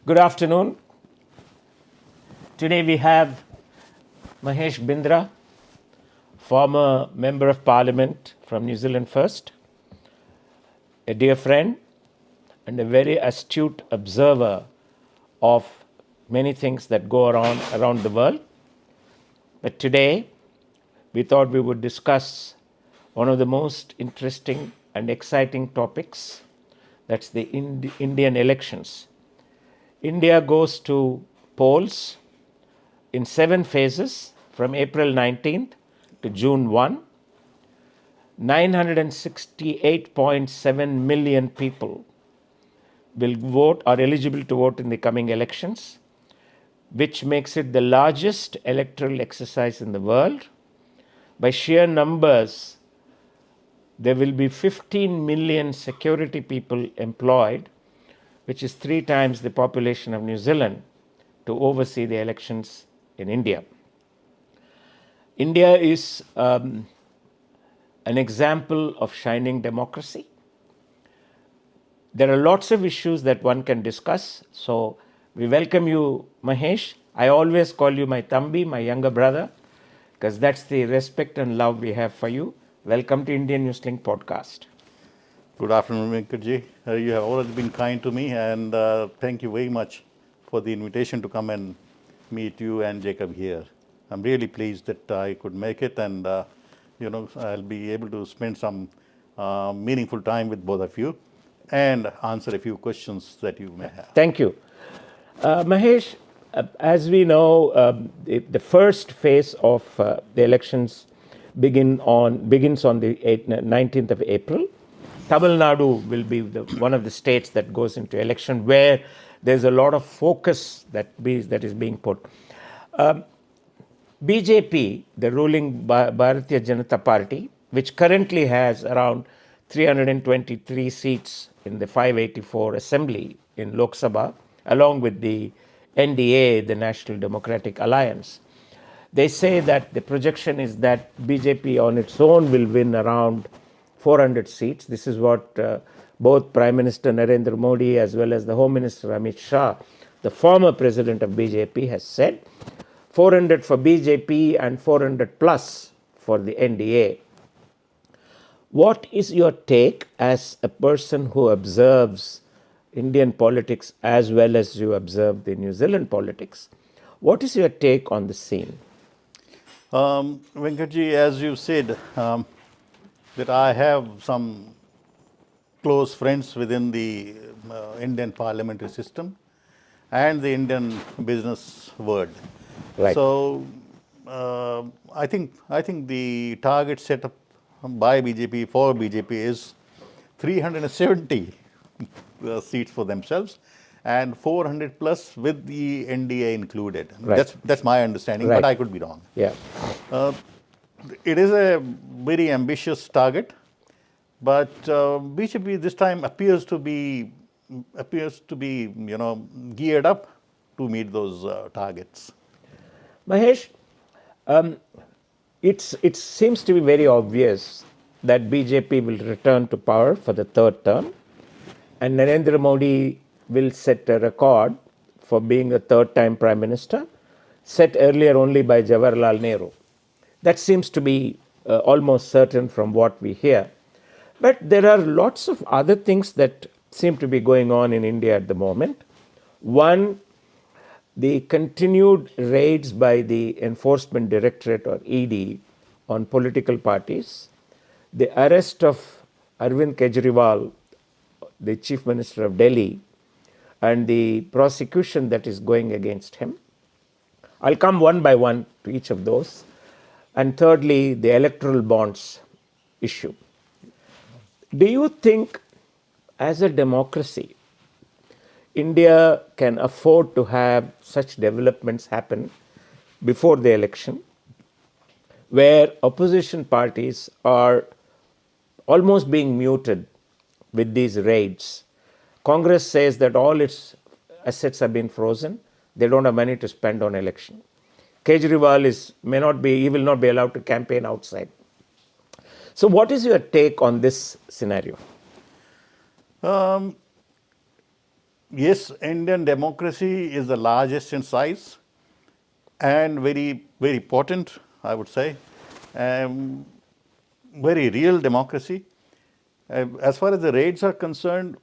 Good afternoon. Today we have Mahesh Bindra, former Member of Parliament from New Zealand First, a dear friend and a very astute observer of many things that go around the world. But today we thought we would discuss one of the most interesting and exciting topics, that's the Indian elections. India goes to polls in 7 phases from April 19th to June 1. 968.7 million people will vote, are eligible to vote in the coming elections, which makes it the largest electoral exercise in the world. By sheer numbers, there will be 15 million security people employed, which is 3 times the population of New Zealand, to oversee the elections in India. India is an example of shining democracy. There are lots of issues that one can discuss. So we welcome you, Mahesh. I always call you my Thambi, my younger brother, because that's the respect and love we have for you. Welcome to Indian Newslink podcast. Good afternoon, Venkatji. You have always been kind to me, and thank you very much for the invitation to come and meet you and Jacob here. I'm really pleased that I could make it, and I'll be able to spend some meaningful time with both of you and answer a few questions that you may have. Thank you. Mahesh, as we know, the first phase of the elections begins on the 19th of April. Tamil Nadu will be one of the states that goes into election where there's a lot of focus that is being put. BJP, the ruling Bharatiya Janata Party, which currently has around 323 seats in the 584 Assembly in Lok Sabha, along with the NDA, the National Democratic Alliance. They say that the projection is that BJP on its own will win around 400 seats. This is what both Prime Minister Narendra Modi as well as the Home Minister Amit Shah, the former president of BJP, has said. 400 for BJP and 400 plus for the NDA. What is your take as a person who observes Indian politics as well as you observe the New Zealand politics? What is your take on the scene? Venkatji, as you said, that I have some close friends within the Indian parliamentary system and the Indian business world. Right. So I think the target set up by BJP for BJP is 370 seats for themselves and 400 plus with the NDA included. Right. That's my understanding, Right. but I could be wrong. Yeah. It is a very ambitious target, but BJP this time appears to be geared up to meet those targets. Mahesh, it seems to be very obvious that BJP will return to power for the 3rd term, and Narendra Modi will set a record for being the 3rd time Prime Minister, set earlier only by Jawaharlal Nehru. That seems to be almost certain from what we hear. But there are lots of other things that seem to be going on in India at the moment. One, the continued raids by the Enforcement Directorate or ED on political parties, the arrest of Arvind Kejriwal, the Chief Minister of Delhi, and the prosecution that is going against him. I'll come one by one to each of those. And thirdly, the Electoral Bonds issue. Do you think, as a democracy, India can afford to have such developments happen before the election, where opposition parties are almost being muted with these raids? Congress says that all its assets have been frozen. They don't have money to spend on election. Kejriwal will not be allowed to campaign outside. So what is your take on this scenario? Yes, Indian democracy is the largest in size and very, very potent, I would say. Um, Very real democracy. As far as the raids are concerned,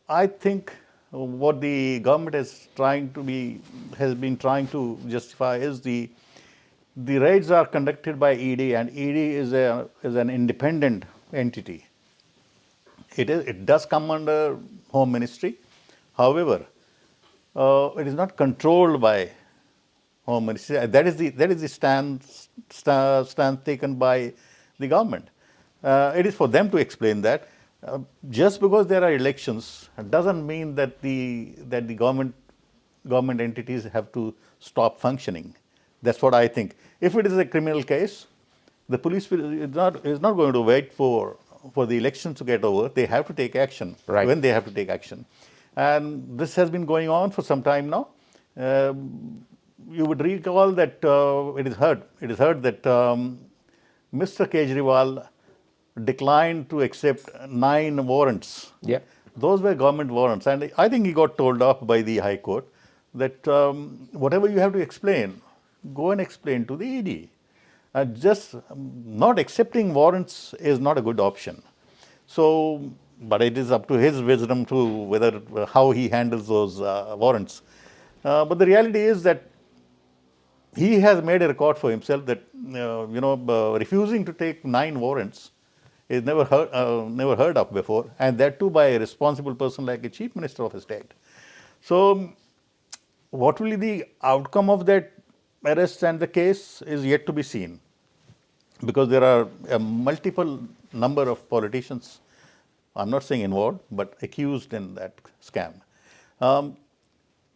I think what the government has been trying to justify is the raids are conducted by ED, and ED is an independent entity. It does come under Home Ministry. However, it is not controlled by Home Ministry. That is the stand taken by the government. It is for them to explain that. Just because there are elections doesn't mean that the government entities have to stop functioning. That's what I think. If it is a criminal case, the police is not going to wait for the elections to get over. They have to take action Right. when they have to take action, and this has been going on for some time now. You would recall that it is heard that Mr. Kejriwal declined to accept 9 warrants. Yeah. Those were government warrants, and I think he got told off by the High Court that whatever you have to explain, go and explain to the ED. Just not accepting warrants is not a good option. So, but it is up to his wisdom to whether how he handles those warrants. But the reality is that he has made a record for himself that refusing to take 9 warrants is never heard of before, and that too by a responsible person like a chief minister of a state. So, what will be the outcome of that arrest and the case is yet to be seen, because there are a multiple number of politicians, I'm not saying involved, but accused in that scam. Um,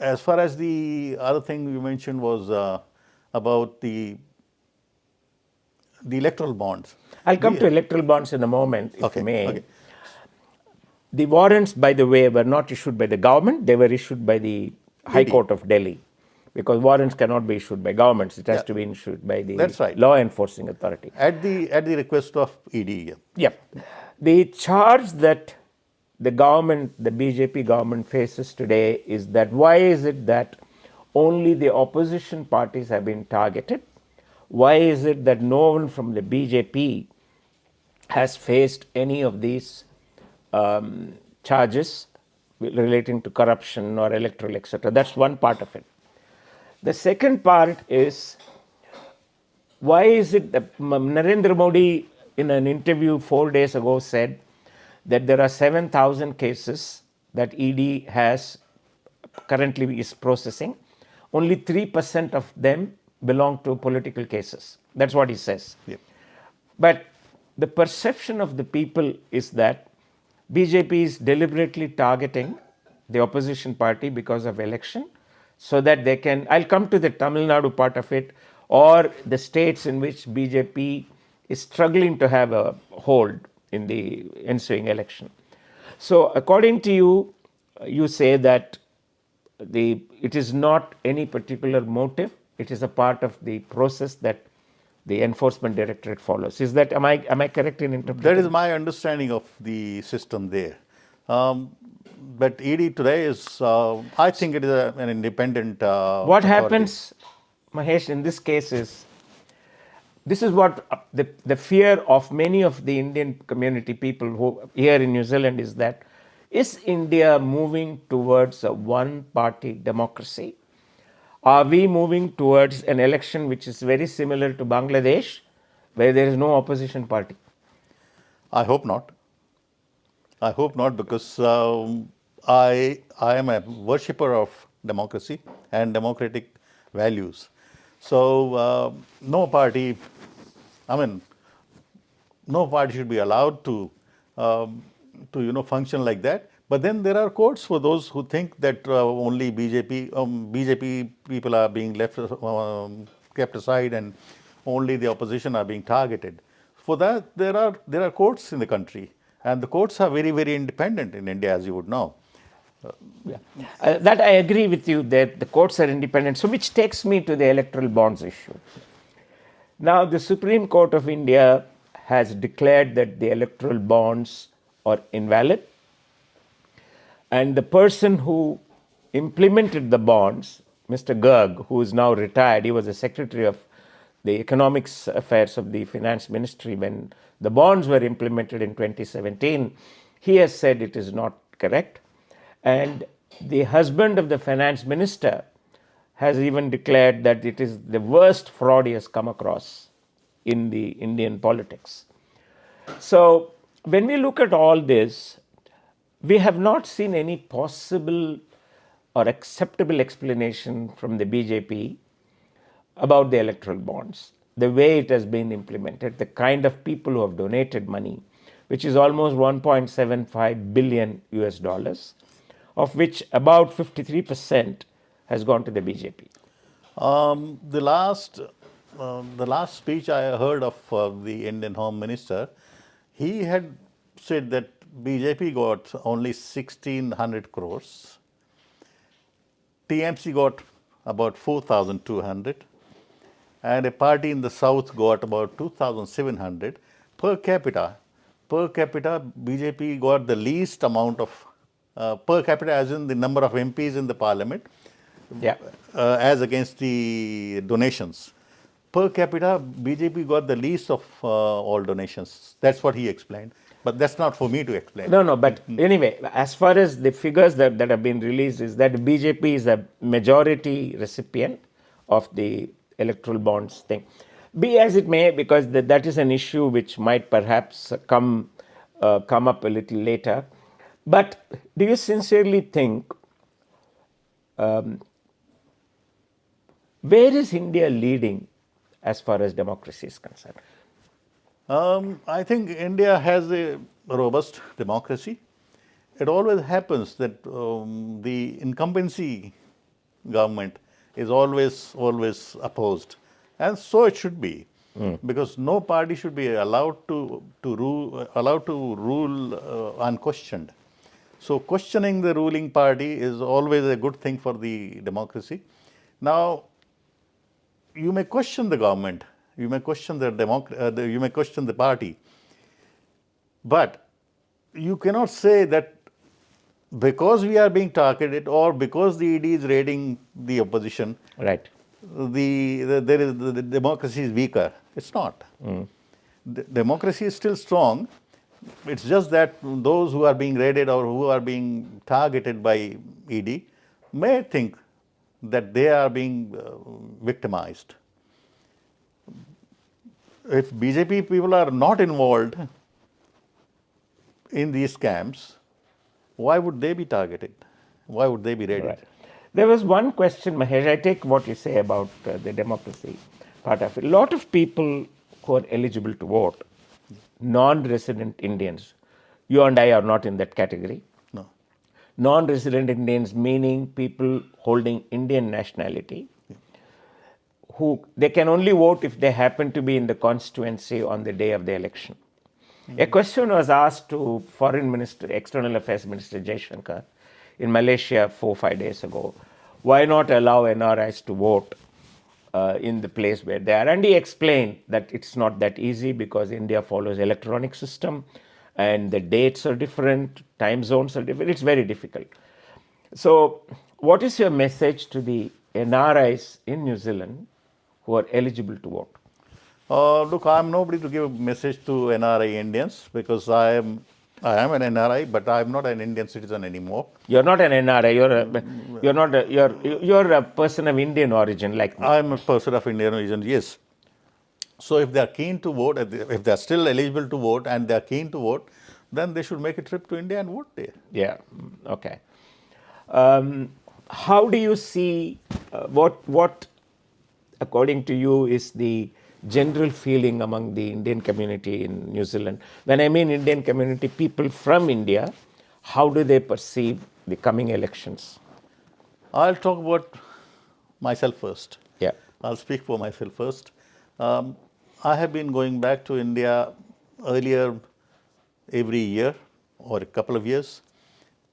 as far as the other thing you mentioned was about the electoral bonds. I'll come to electoral bonds in a moment, if Okay, you may. okay. The warrants, by the way, were not issued by the government. They were issued by the High ED. Court of Delhi, because warrants cannot be issued by governments. It has Yeah. to be issued by the That's right. law enforcing authority. At the request of ED. Yeah. Yep. The charge that the government, the BJP government faces today is that why is it that only the opposition parties have been targeted? Why is it that no one from the BJP has faced any of these charges relating to corruption or electoral, etc.? That's one part of it. The second part is, why is it that Narendra Modi, in an interview 4 days ago, said that there are 7,000 cases that ED has currently is processing. Only 3% of them belong to political cases. That's what he says. Yep. But the perception of the people is that BJP is deliberately targeting the opposition party because of election, so that they can, I'll come to the Tamil Nadu part of it, or the states in which BJP is struggling to have a hold in the ensuing election. So according to you, you say that it is not any particular motive, it is a part of the process that the enforcement directorate follows. Is that, am I correct in interpreting? That is my understanding of the system there. But ED today is, I think it is an independent. What authority. happens, Mahesh, in this case is, this is what the fear of many of the Indian community people who here in New Zealand is that, is India moving towards a one-party democracy? Are we moving towards an election which is very similar to Bangladesh, where there is no opposition party? I hope not. I hope not, because I am a worshipper of democracy and democratic values. So no party, I mean, no party should be allowed to function like that. But then there are courts for those who think that only BJP people are being kept aside, and only the opposition are being targeted. For that, there are courts in the country, and the courts are very, very independent in India, as you would know. That I agree with you, that the courts are independent. So which takes me to the electoral bonds issue. Now the Supreme Court of India has declared that the electoral bonds are invalid. And the person who implemented the bonds, Mr. Garg, who is now retired, he was the secretary of the economics affairs of the finance ministry when the bonds were implemented in 2017. He has said it is not correct. And the husband of the finance minister has even declared that it is the worst fraud he has come across in the Indian politics. So, when we look at all this, we have not seen any possible or acceptable explanation from the BJP about the electoral bonds, the way it has been implemented, the kind of people who have donated money, which is almost 1.75 billion US dollars, of which about 53% has gone to the BJP. The last speech I heard of the Indian Home Minister, he had said that BJP got only 1,600 crores, TMC got about 4,200, and a party in the south got about 2,700 per capita. Per capita, BJP got the least amount of per capita, as in the number of MPs in the parliament, Yeah. as against the donations. Per capita, BJP got the least of all donations. That's what he explained. But that's not for me to explain. No, but anyway, as far as the figures that have been released, is that BJP is a majority recipient of the electoral bonds thing. Be as it may, because that is an issue which might perhaps come up a little later. But do you sincerely think, where is India leading as far as democracy is concerned? I think India has a robust democracy. It always happens that the incumbency government is always opposed, and so it should be, because no party should be allowed to rule unquestioned. So questioning the ruling party is always a good thing for the democracy. Now, you may question the government, you may question you may question the party, but you cannot say that because we are being targeted or because the ED is raiding the opposition, Right. the democracy is weaker. It's not. The democracy is still strong. It's just that those who are being raided or who are being targeted by ED may think that they are being victimized. If BJP people are not involved in these scams, why would they be targeted? Why would they be raided? Right. There was one question, Mahesh. I take what you say about the democracy part of it. A lot of people who are eligible to vote, non-resident Indians, you and I are not in that category. No. Non-resident Indians meaning people holding Indian nationality, who they can only vote if they happen to be in the constituency on the day of the election. A question was asked to Foreign Minister, External Affairs Minister Jaishankar in Malaysia 4 or 5 days ago. Why not allow NRIs to vote in the place where they are? And he explained that it's not that easy because India follows electronic system and the dates are different, time zones are different. It's very difficult. So, what is your message to the NRIs in New Zealand who are eligible to vote? Look, I'm nobody to give a message to NRI Indians because I am an NRI, but I'm not an Indian citizen anymore. You're not an NRI. You're a person of Indian origin, like me. I'm a person of Indian origin. Yes. So if they are keen to vote, if they are still eligible to vote and they are keen to vote, then they should make a trip to India and vote there. Yeah. Okay. How do you see what, according to you, is the general feeling among the Indian community in New Zealand? When I mean Indian community, people from India, how do they perceive the coming elections? I'll talk about myself first. Yeah. I'll speak for myself first. I have been going back to India earlier every year or a couple of years,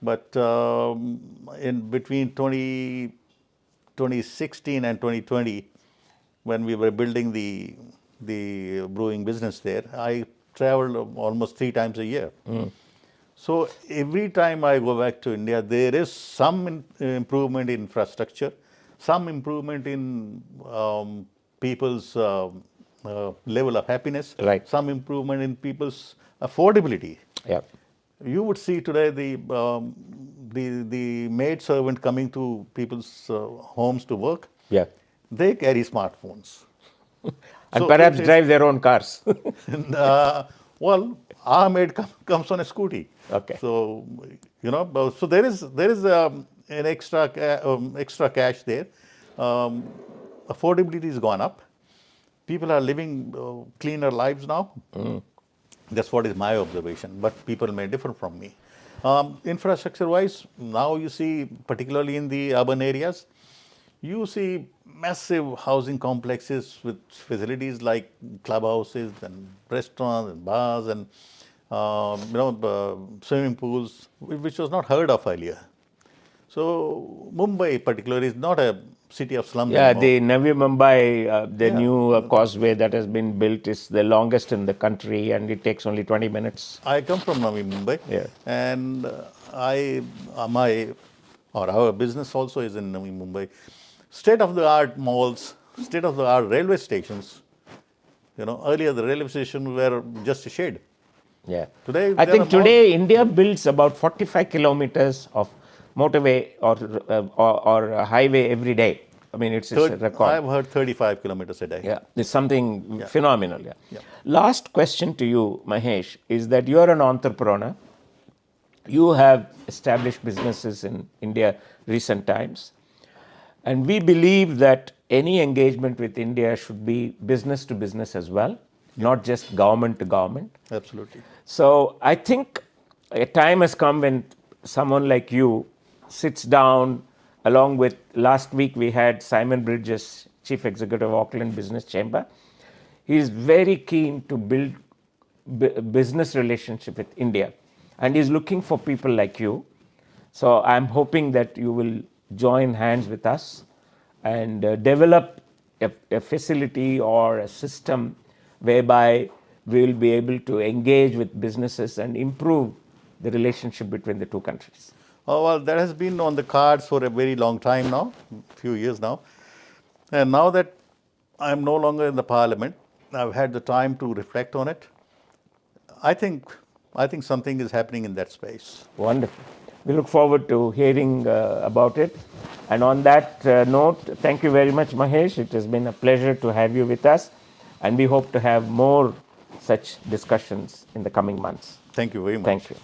but in between 2016 and 2020, when we were building the brewing business there, I traveled almost 3 times a year. So every time I go back to India, there is some improvement in infrastructure, some improvement in people's level of happiness, Right. some improvement in people's affordability. Yeah. You would see today the maid servant coming to people's homes to work. Yeah. They carry smartphones. And So perhaps drive their own cars. and, well, our maid comes on a scooty. Okay. So so there is an extra cash there. Um, Affordability has gone up. People are living cleaner lives now. That's what is my observation, but people may differ from me. Infrastructure-wise, now you see, particularly in the urban areas, you see massive housing complexes with facilities like clubhouses and restaurants and bars and swimming pools, which was not heard of earlier. So Mumbai, particularly, is not a city of slums Yeah, anymore. the Navi Mumbai, the Yeah. new causeway that has been built is the longest in the country, and it takes only 20 minutes. I come from Navi Mumbai, Yeah. and our business also is in Navi Mumbai. State of the art malls, state of the art railway stations. Earlier the railway stations were just a shade. Yeah. Today I there are think malls. today India builds about 45 kilometers of motorway or a highway every day. I mean, it's a record. I've heard 35 kilometers a day. Yeah, it's something phenomenal. Yeah. Yeah. Last question to you, Mahesh, is that you're an entrepreneur. You have established businesses in India recent times. And we believe that any engagement with India should be business to business as well, not just government to government. Absolutely. So I think a time has come when someone like you sits down, along with last week we had Simon Bridges, Chief Executive of Auckland Business Chamber. He is very keen to build business relationship with India, and he's looking for people like you. So I'm hoping that you will join hands with us and develop a facility or a system whereby we will be able to engage with businesses and improve the relationship between the two countries. Oh, well, that has been on the cards for a very long time now, few years now. And now that I'm no longer in the parliament, I've had the time to reflect on it. I think something is happening in that space. Wonderful. We look forward to hearing about it. And on that note, thank you very much, Mahesh. It has been a pleasure to have you with us. And we hope to have more such discussions in the coming months. Thank you very much. Thank you.